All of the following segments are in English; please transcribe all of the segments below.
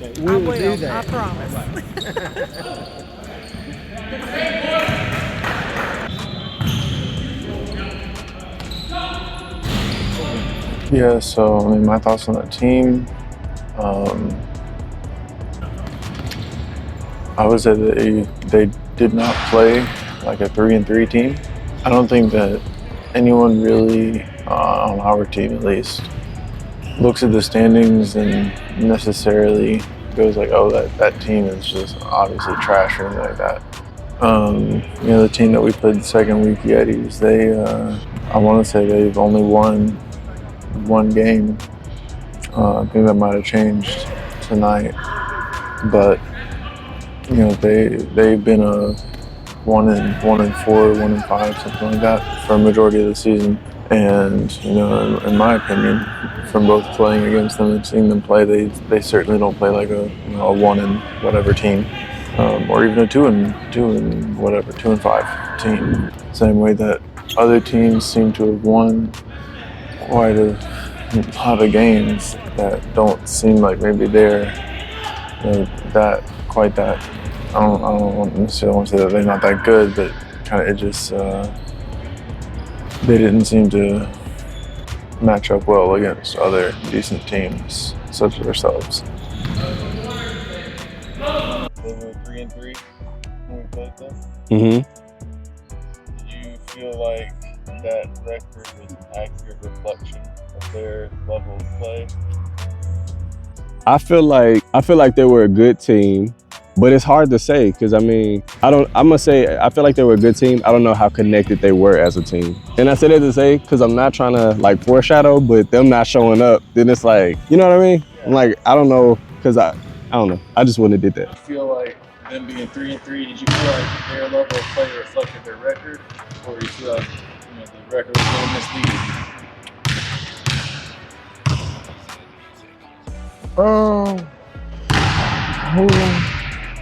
I will. I promise. Yeah, so I mean, my thoughts on that team. I would say that they did not play like a 3-3 team. I don't think that anyone really, on our team at least, looks at the standings and necessarily goes like, oh, that team is just obviously trash or anything like that. The team that we played the second week, Yetis, I want to say they've only won one game. I think that might have changed tonight, but they've been a 1-4, 1-5, something like that for a majority of the season. And in my opinion, from both playing against them and seeing them play, they certainly don't play like a 1-whatever team, or even a 2-whatever, 2-5 team. Same way that other teams seem to have won quite a lot of games that don't seem like maybe they're that. I don't necessarily want to say that they're not that good, but kind of it just they didn't seem to match up well against other decent teams such as ourselves. They were 3-3 when we played them. Mm-hmm. Do you feel like that record was an accurate reflection of their level of play? I feel like they were a good team, but it's hard to say because I feel like they were a good team. I don't know how connected they were as a team. And I say that to say because I'm not trying to like foreshadow, but them not showing up, then it's like, you know what I mean? Yeah. I'm like, I don't know, because I don't know. I just wouldn't have did that. You feel like them being 3-3, did you feel like their level of play reflected their record, or you feel like the record was a little misleading?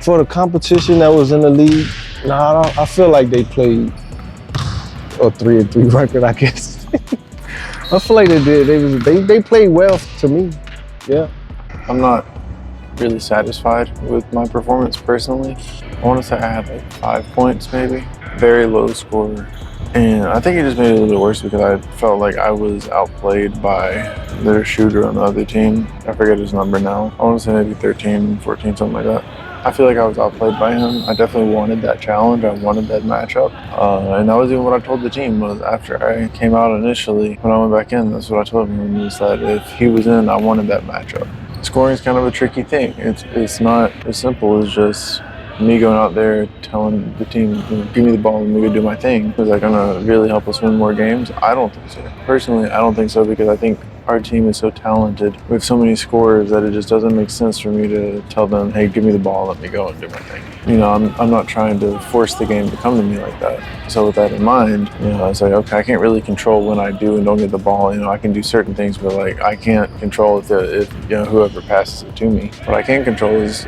For the competition that was in the league, I feel like they played a 3-3 record, I guess. I feel like they did. They played well to me. Yeah. I'm not really satisfied with my performance personally. I want to say I had like 5 points maybe. Very low score. And I think it just made it a little bit worse because I felt like I was outplayed by their shooter on the other team. I forget his number now. I want to say maybe 13, 14, something like that. I feel like I was outplayed by him. I definitely wanted that challenge. I wanted that matchup. And that was even what I told the team was after I came out initially. When I went back in, that's what I told him was that if he was in, I wanted that matchup. Scoring is kind of a tricky thing. It's not as simple as just me going out there telling the team, give me the ball and me go do my thing. Is that gonna really help us win more games? I don't think so. Personally, I don't think so because I think our team is so talented. We have so many scorers that it just doesn't make sense for me to tell them, hey, give me the ball, let me go and do my thing. I'm not trying to force the game to come to me like that. So with that in mind, I was like, okay, I can't really control when I do and don't get the ball. I can do certain things, but like I can't control if whoever passes it to me. What I can control is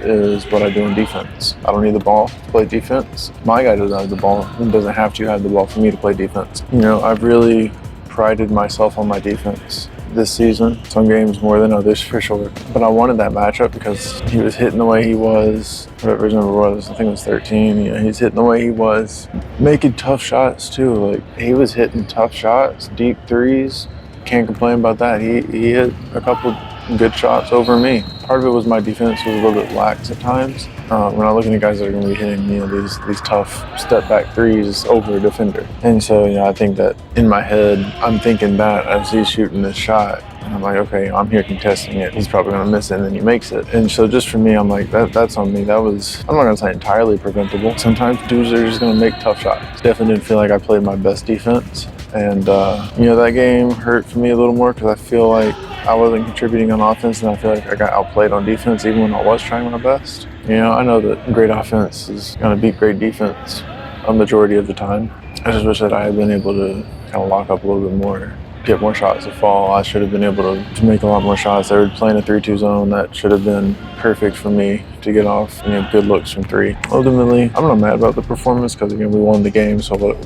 what I do in defense. I don't need the ball to play defense. My guy doesn't have the ball and doesn't have to have the ball for me to play defense. I've really prided myself on my defense this season. Some games more than others for sure. But I wanted that matchup because he was hitting the way he was, whatever his number was, I think it was 13. He's hitting the way he was, making tough shots too. Like he was hitting tough shots, deep threes. Can't complain about that. He hit a couple good shots over me. Part of it was my defense was a little bit lax at times. When I'm looking at guys that are going to be hitting, these tough step back threes over a defender. And so, I think that in my head, I'm thinking that as he's shooting this shot, and I'm like, okay, I'm here contesting it. He's probably going to miss it, and then he makes it. And so just for me, I'm like, that's on me. That was, I'm not going to say entirely preventable. Sometimes dudes are just going to make tough shots. Definitely didn't feel like I played my best defense. And, that game hurt for me a little more because I feel like I wasn't contributing on offense, and I feel like I got outplayed on defense even when I was trying my best. I know that great offense is going to beat great defense a majority of the time. I just wish that I had been able to kind of lock up a little bit more, get more shots to fall. I should have been able to make a lot more shots. They were playing a 3-2 zone that should have been perfect for me to get off good looks from three. Ultimately, I'm not mad about the performance because, we won the game. So,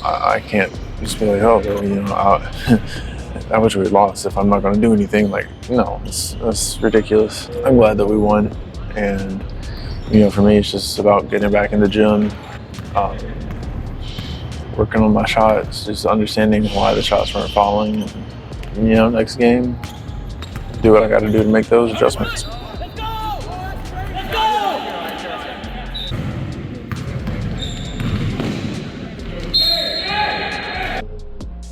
I can't just be like, oh, well, how much we lost if I'm not going to do anything. Like, no, that's ridiculous. I'm glad that we won. And, for me, it's just about getting back in the gym, working on my shots, just understanding why the shots weren't falling. And, next game, do what I got to do to make those adjustments.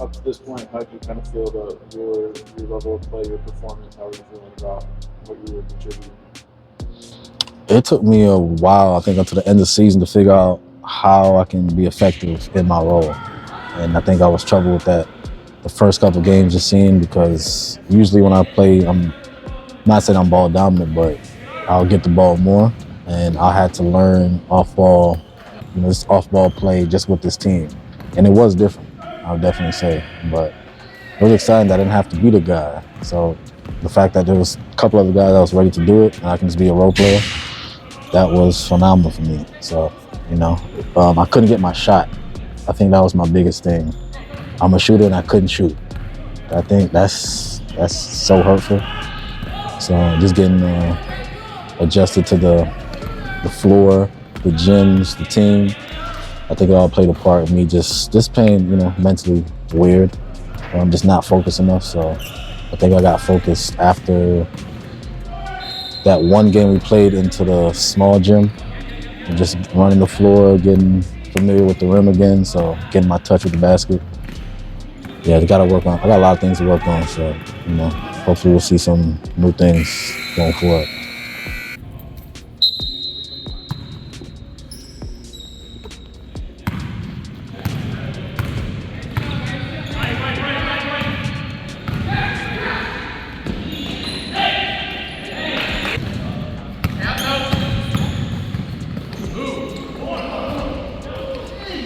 Up to this point, how do you kind of feel your level of play, your performance? How are you feeling about what you were contributing? It took me a while, I think, until the end of the season to figure out how I can be effective in my role. And I think I was trouble with that the first couple of games just seeing, because usually when I play, I'm not saying I'm ball dominant, but I'll get the ball more. And I had to learn off ball, this off ball play just with this team. And it was different, I would definitely say. But it was exciting that I didn't have to be the guy. So the fact that there was a couple other guys that was ready to do it and I can just be a role player, that was phenomenal for me. So, I couldn't get my shot. I think that was my biggest thing. I'm a shooter and I couldn't shoot. I think that's so hurtful. So just getting adjusted to the floor, the gyms, the team, I think it all played a part in me just playing, mentally weird. I'm just not focused enough. So I think I got focused after that one game we played into the small gym, and just running the floor, getting familiar with the rim again, so getting my touch with the basket. Yeah, I got a lot of things to work on, so, hopefully we'll see some new things going forward.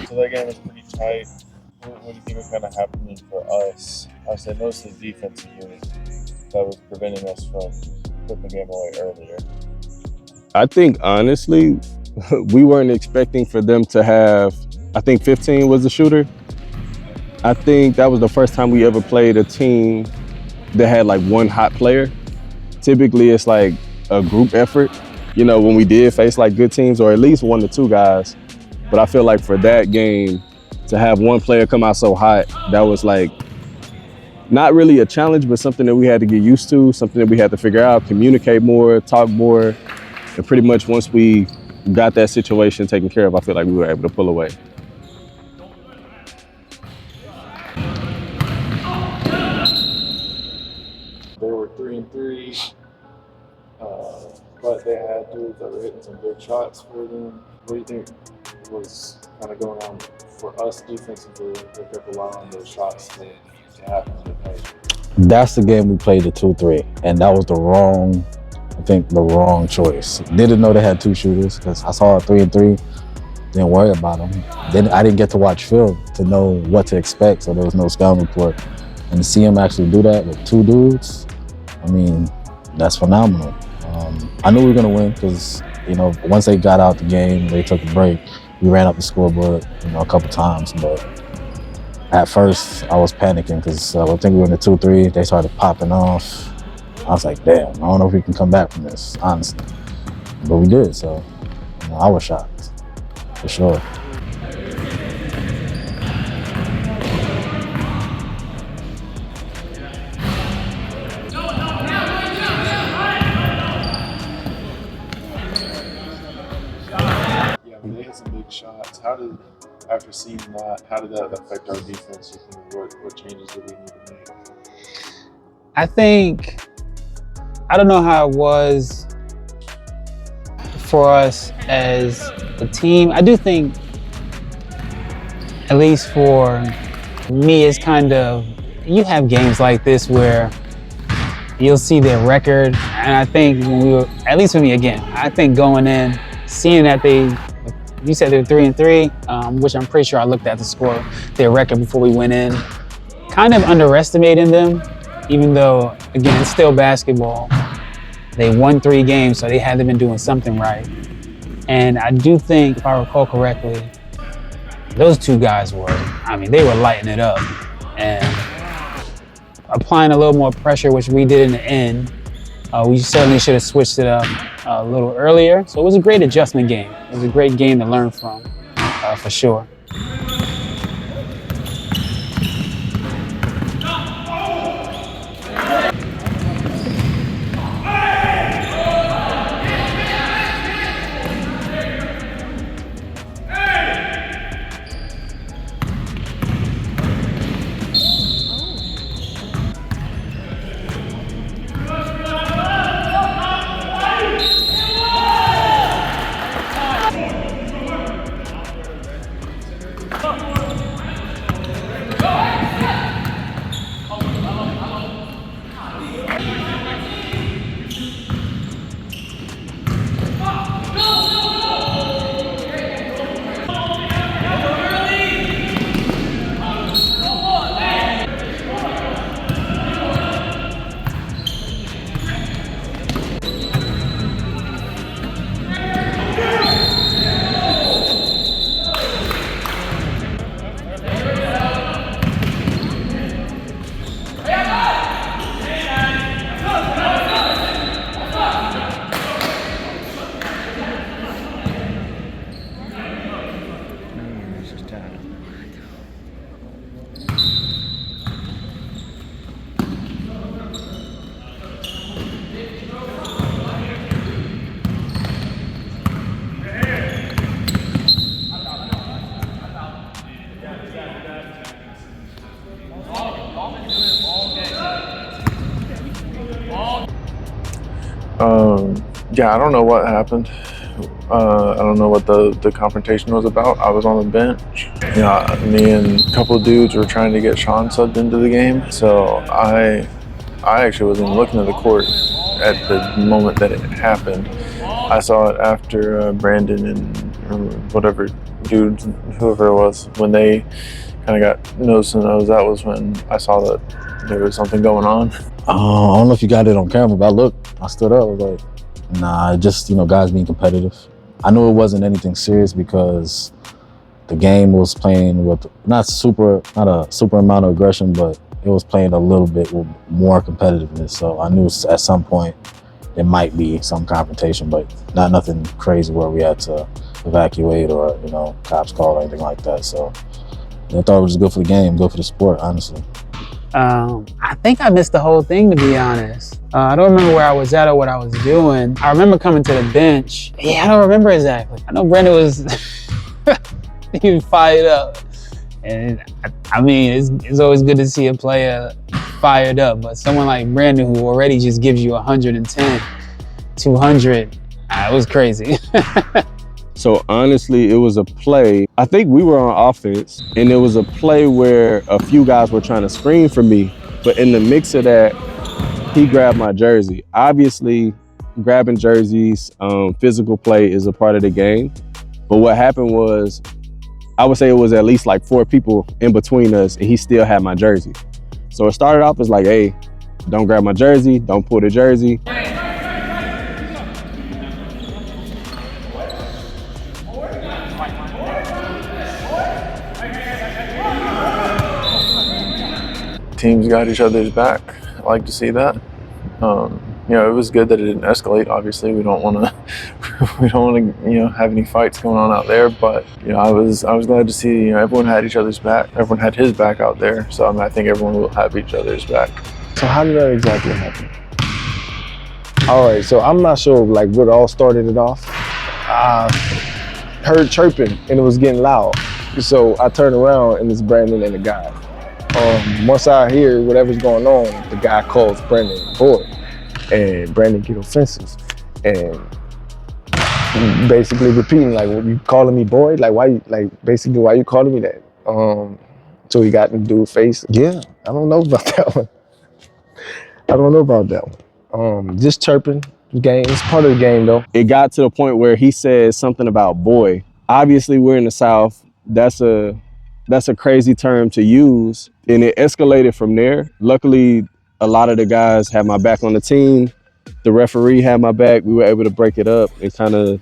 So that game was pretty tight. What do you think was kind of happening for us? I said mostly defensive unit that was preventing us from putting the game away earlier. I think, honestly, we weren't expecting for them to have, I think 15 was the shooter. I think that was the first time we ever played a team that had like one hot player. Typically, it's like a group effort, when we did face like good teams, or at least 1 to 2 guys. But I feel like for that game, to have one player come out so hot, that was like not really a challenge, but something that we had to get used to, something that we had to figure out, communicate more, talk more. And pretty much once we got that situation taken care of, I feel like we were able to pull away. They were 3-3, but they had dudes that were hitting some big shots for them. What do you think was kind of going on for us defensively that kept allowing those shots to happen in the paint? That's the game we played the 2-3, and that was the wrong choice. Didn't know they had 2 shooters, because I saw a 3-3, didn't worry about them. Then I didn't get to watch film to know what to expect, so there was no scouting report. And to see him actually do that with 2 dudes, that's phenomenal. I knew we were gonna win because, once they got out the game, they took a break, we ran up the scoreboard, a couple times, but at first I was panicking because I think we were in the 2-3, they started popping off. I was like, damn, I don't know if we can come back from this, honestly. But we did, so I was shocked, for sure. They hit some big shots. After seeing that, how did that affect our defense? What changes did we need to make? I don't know how it was for us as a team. I do think, at least for me, it's kind of, you have games like this where you'll see their record, and I think when we were, at least for me again, I think going in, seeing that you said they're 3-3, which I'm pretty sure I looked at the score, their record before we went in, kind of underestimating them, even though, again, it's still basketball. They won 3 games, so they had to been doing something right. And I do think, if I recall correctly, those 2 guys were, they were lighting it up. And applying a little more pressure, which we did in the end. We certainly should have switched it up a little earlier. So it was a great adjustment game. It was a great game to learn from, for sure. Yeah, I don't know what happened. I don't know what the confrontation was about. I was on the bench. Me and a couple of dudes were trying to get Sean subbed into the game. So I actually wasn't even looking at the court at the moment that it happened. I saw it after Brandon and whatever dudes, whoever it was, when they kind of got nose to nose. That was when I saw that there was something going on. I don't know if you got it on camera, but I stood up, I was like, nah, just, guys being competitive. I knew it wasn't anything serious because the game was playing with not a super amount of aggression, but it was playing a little bit with more competitiveness. So I knew at some point there might be some confrontation, but nothing crazy where we had to evacuate or, cops called or anything like that. So I thought it was good for the game, good for the sport, honestly. I think I missed the whole thing, to be honest. I don't remember where I was at or what I was doing. I remember coming to the bench. Yeah, I don't remember exactly. I know Brandon was he was fired up. And I mean, it's always good to see a player fired up, but someone like Brandon who already just gives you 110, 200, it was crazy. So honestly, it was a play. I think we were on offense, and it was a play where a few guys were trying to screen for me, but in the mix of that, he grabbed my jersey. Obviously, grabbing jerseys, physical play is a part of the game. But what happened was, I would say it was at least like 4 people in between us, and he still had my jersey. So it started off as like, hey, don't grab my jersey, don't pull the jersey. Teams got each other's back. I like to see that. It was good that it didn't escalate. Obviously, we don't want to, have any fights going on out there. But I was glad to see everyone had each other's back. Everyone had his back out there. So I think everyone will have each other's back. So how did that exactly happen? All right, so I'm not sure what all started it off. I heard chirping and it was getting loud. So I turned around and it's Brandon and the guy. Once I hear whatever's going on, the guy calls Brandon boy, and Brandon get offensive, and basically repeating what, you calling me boy? Why you calling me that? So he got in the dude's face. Yeah, I don't know about that one. Just chirping. Game. It's part of the game though. It got to the point where he said something about boy. Obviously, we're in the South. That's a crazy term to use, and it escalated from there. Luckily, a lot of the guys had my back on the team. The referee had my back. We were able to break it up and kind of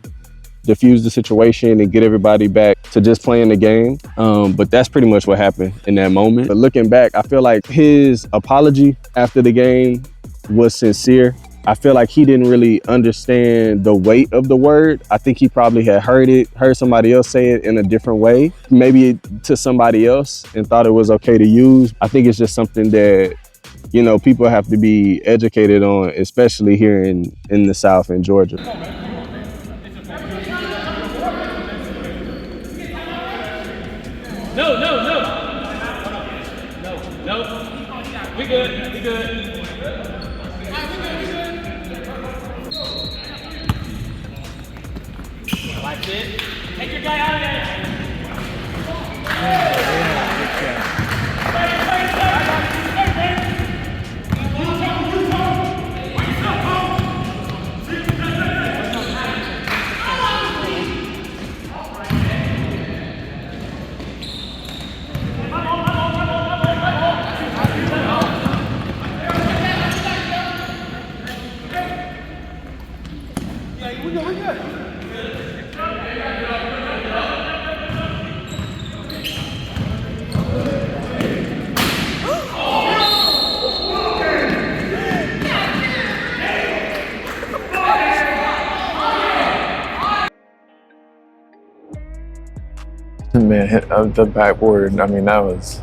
diffuse the situation and get everybody back to just playing the game. But that's pretty much what happened in that moment. But looking back, I feel like his apology after the game was sincere. I feel like he didn't really understand the weight of the word. I think he probably had heard somebody else say it in a different way, maybe to somebody else, and thought it was okay to use. I think it's just something that, you know, people have to be educated on, especially here in the South in Georgia. No. We good. Watch it. Take your guy out of there. Man, hit the backboard. I mean, that was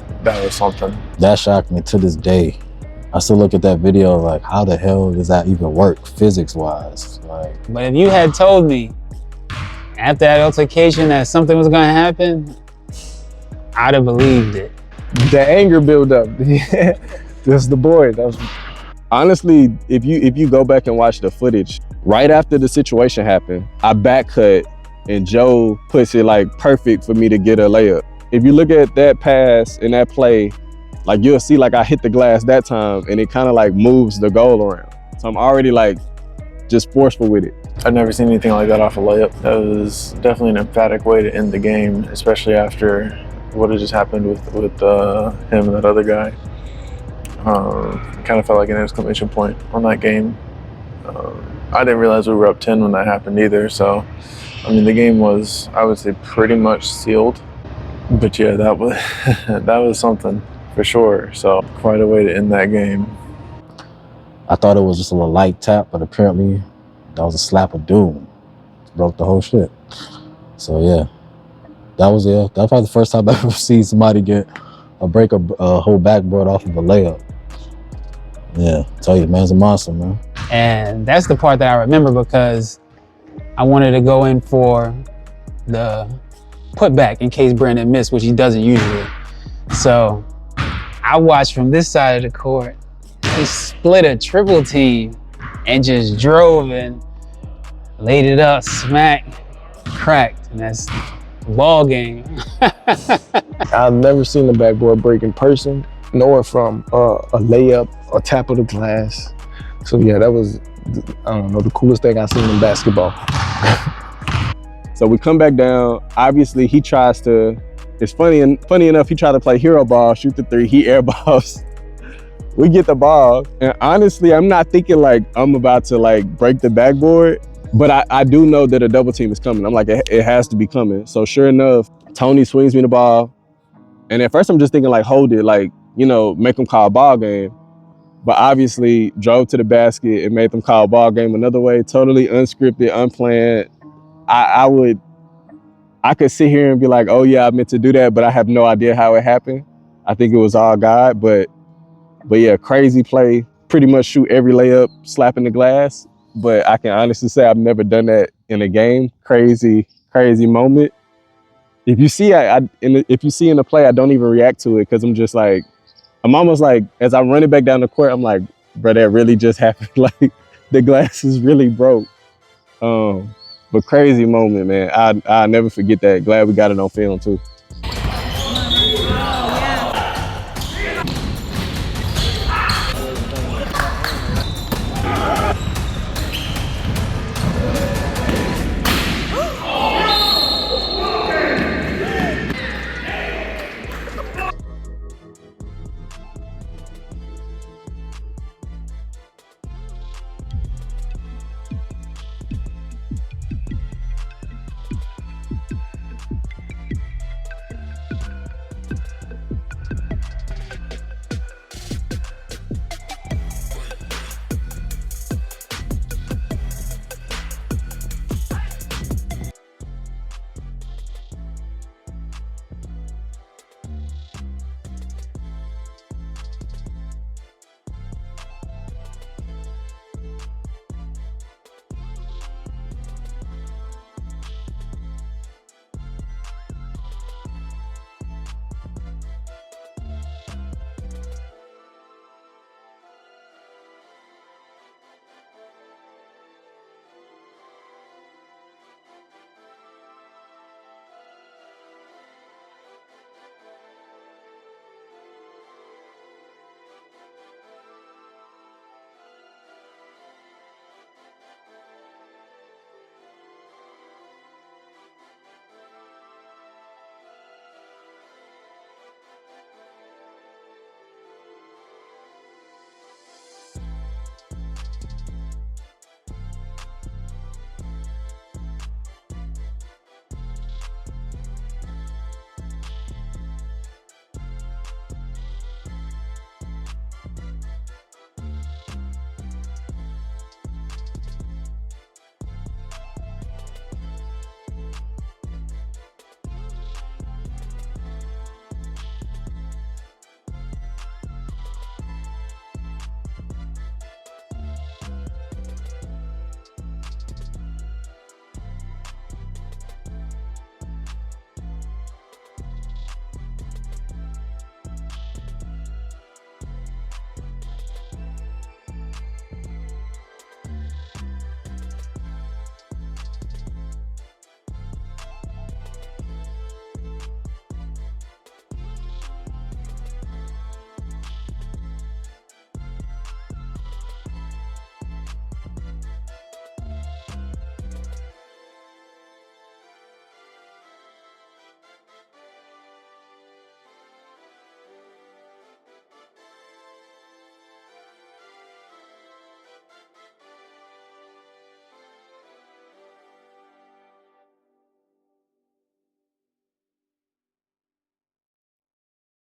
something. That shocked me to this day. I still look at that video like, how the hell does that even work physics-wise? Like, But if you had told me after that altercation that something was gonna happen, I'd have believed it. The anger build up. That's the board. Honestly, if you go back and watch the footage, right after the situation happened, I back cut and Joe puts it like perfect for me to get a layup. If you look at that pass and that play, like you'll see like I hit the glass that time and it kind of like moves the goal around. So I'm already like just forceful with it. I've never seen anything like that off a layup. That was definitely an emphatic way to end the game, especially after what had just happened with him and that other guy. Kind of felt like an exclamation point on that game. I didn't realize we were up 10 when that happened either. So, I mean, the game was, I would say, pretty much sealed. But yeah, that was that was something for sure. So quite a way to end that game. I thought it was just a little light tap, but apparently that was a slap of doom. Broke the whole shit. So yeah, that was probably the first time I ever seen somebody break a whole backboard off of a layup. Yeah, I tell you, the man's a monster, man. And that's the part that I remember because I wanted to go in for the putback in case Brandon missed, which he doesn't usually. So I watched from this side of the court. He split a triple team and just drove and laid it up, smack, cracked, and that's ball game. I've never seen the backboard break in person, nor from a layup, a tap of the glass. So yeah, that was, I don't know, the coolest thing I've seen in basketball. So we come back down. Obviously, he tries to, it's funny enough, he tried to play hero ball, shoot the three, he airballs. We get the ball, and honestly, I'm not thinking like I'm about to like break the backboard, but I do know that a double team is coming. I'm like, it has to be coming. So sure enough, Tony swings me the ball, and at first I'm just thinking like, hold it, like, you know, make him call a ball game. But obviously drove to the basket and made them call a ball game another way, totally unscripted, unplanned. I could sit here and be like, oh yeah, I meant to do that, but I have no idea how it happened. I think it was all God, but yeah, crazy play. Pretty much shoot every layup, slapping the glass. But I can honestly say I've never done that in a game. Crazy moment. If you see, if you see in the play, I don't even react to it because I'm just like, I'm almost like, as I'm running back down the court, I'm like, bro, that really just happened. Like the glasses really broke. But crazy moment, man. I'll never forget that. Glad we got it on film too. Yeah.